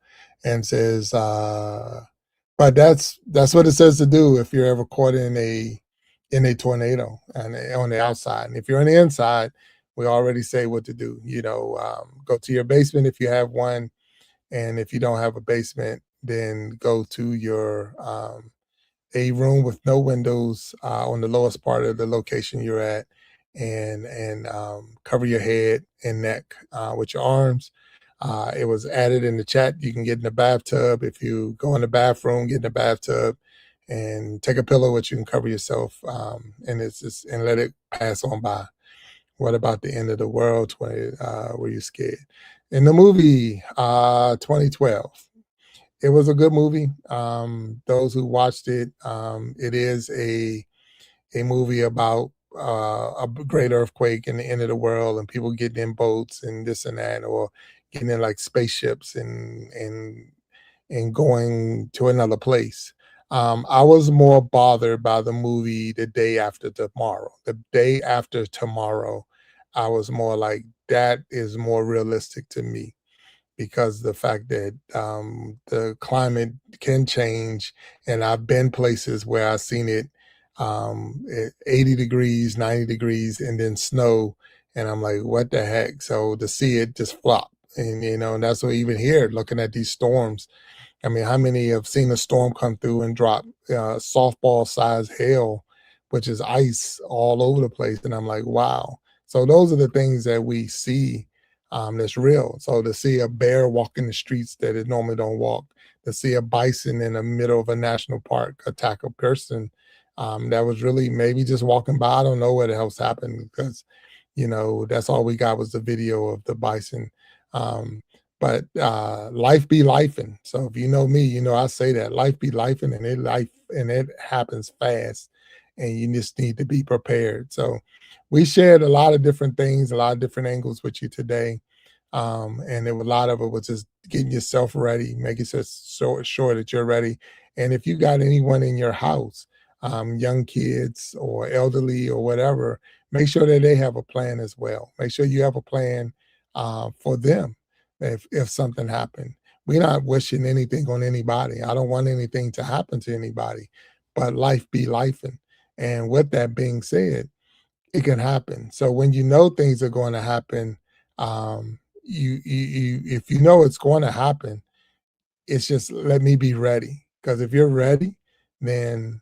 And says, but that's what it says to do if you're ever caught in a tornado and on the outside. And if you're on the inside, we already say what to do. You know, go to your basement if you have one, and if you don't have a basement, then go to your a room with no windows on the lowest part of the location you're at, and cover your head and neck with your arms. It was added in the chat. You can get in the bathtub. If you go in the bathroom, get in the bathtub and take a pillow with you and cover yourself. And it's just, and let it pass on by. What about the end of the world? Were you scared? In the movie 2012, it was a good movie. Those who watched it, it is a movie about a great earthquake in the end of the world and people getting in boats and this and that, or getting in like spaceships and going to another place. I was more bothered by the movie The Day After Tomorrow. The Day After Tomorrow, I was more like, that is more realistic to me because the fact that the climate can change, and I've been places where I've seen it at 80 degrees, 90 degrees, and then snow, and I'm like, what the heck? So to see it just flop, and and that's what even here, looking at these storms. I mean, how many have seen a storm come through and drop softball size hail, which is ice all over the place? And I'm like, wow. So those are the things that we see that's real. So to see a bear walk in the streets that it normally don't walk, to see a bison in the middle of a national park attack a person that was really maybe just walking by. I don't know what else happened because, that's all we got was the video of the bison. Um, but life be lifing. So if you know me, I say that life be lifing, and it happens fast, and you just need to be prepared. So we shared a lot of different things, a lot of different angles with you today. And a lot of it was just getting yourself ready, making sure that you're ready. And if you got anyone in your house, young kids or elderly or whatever, make sure that they have a plan as well. Make sure you have a plan for them if something happened. We're not wishing anything on anybody. I don't want anything to happen to anybody, but life be lifing. And with that being said, it can happen. So when you know things are going to happen, if you know it's going to happen, it's just let me be ready. Because if you're ready, then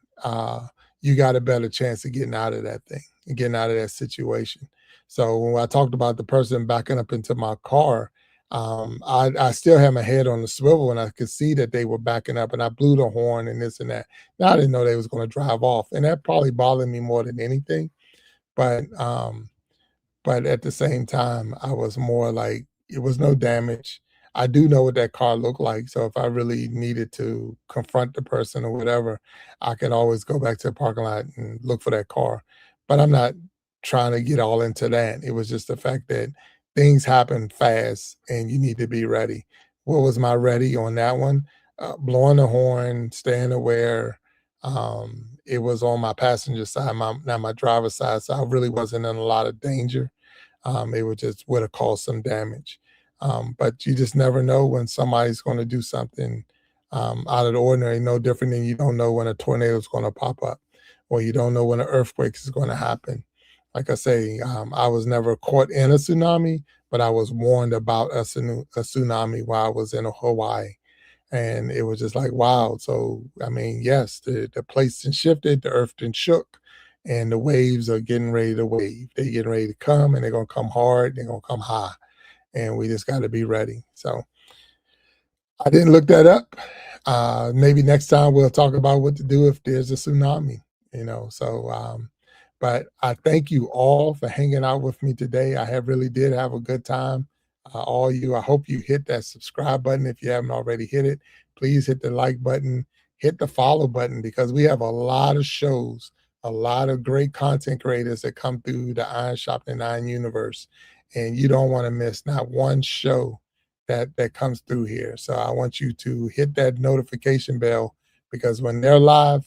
you got a better chance of getting out of that thing and getting out of that situation. So when I talked about the person backing up into my car, I still had my head on the swivel and I could see that they were backing up, and I blew the horn and this and that. Now I didn't know they was going to drive off, and that probably bothered me more than anything. But but at the same time, I was more like, it was no damage. I do know what that car looked like, so if I really needed to confront the person or whatever, I could always go back to the parking lot and look for that car. But I'm not trying to get all into that. It was just the fact that things happen fast and you need to be ready. What was my ready on that one? Blowing the horn, staying aware. It was on my passenger side, not my driver's side, so I really wasn't in a lot of danger. It would have caused some damage. But you just never know when somebody's going to do something out of the ordinary. No different than you don't know when a tornado is going to pop up, or you don't know when an earthquake is going to happen. Like I say, I was never caught in a tsunami, but I was warned about a tsunami while I was in Hawaii. And it was just like, wow. So, I mean, yes, the place done shifted, the earth done shook, and the waves are getting ready to wave. They're getting ready to come, and they're going to come hard, they're going to come high. And we just got to be ready. So I didn't look that up. Maybe next time we'll talk about what to do if there's a tsunami, So, but I thank you all for hanging out with me today. I have really did have a good time. All you, I hope you hit that subscribe button if you haven't already hit it. Please hit the like button, hit the follow button, because we have a lot of shows, a lot of great content creators that come through the Iron Shopping 9 universe, and you don't want to miss not one show that comes through here. So I want you to hit that notification bell, because when they're live,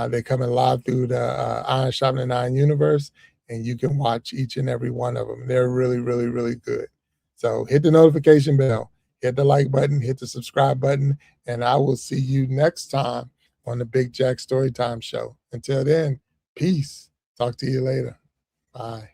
they're coming live through the Iron Shopping 9 universe, and you can watch each and every one of them. They're really, really, really good. So hit the notification bell, hit the like button, hit the subscribe button, and I will see you next time on the Big Jack Storytime Show. Until then, peace. Talk to you later. Bye.